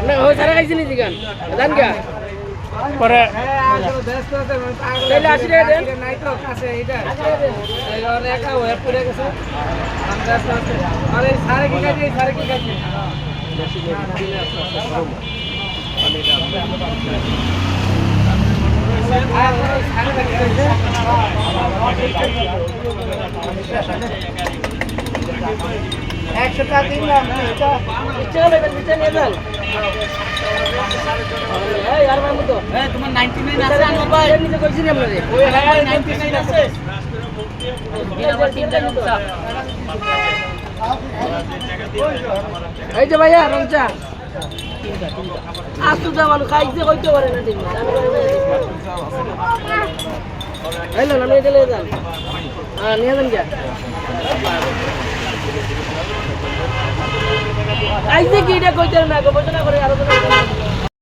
না ও সারা খাইছি নি জিগান জান কা পরে তাইলে 80 টাকা দেন নাই তো কাছে এটা আর একা হয়ে পড়ে গেছে আরে সারে কি কাজে সারে কি কাজে একশো টাকা দিলাম চলে বিচে নিয়ে যান এই আর মামু তো তোমার 99 আছে আনো ভাই নিতে কইছি নি আপনারে ওই হ্যাঁ 99 আছে এই যে ভাইয়া রংচা আসু জামানো খাইতে কইতে পারে না ঠিক হ্যালো নামে দিলে যান হ্যাঁ নিয়ে যান যা আইছে কি এটা কইতে না গো বলতে না করে আরো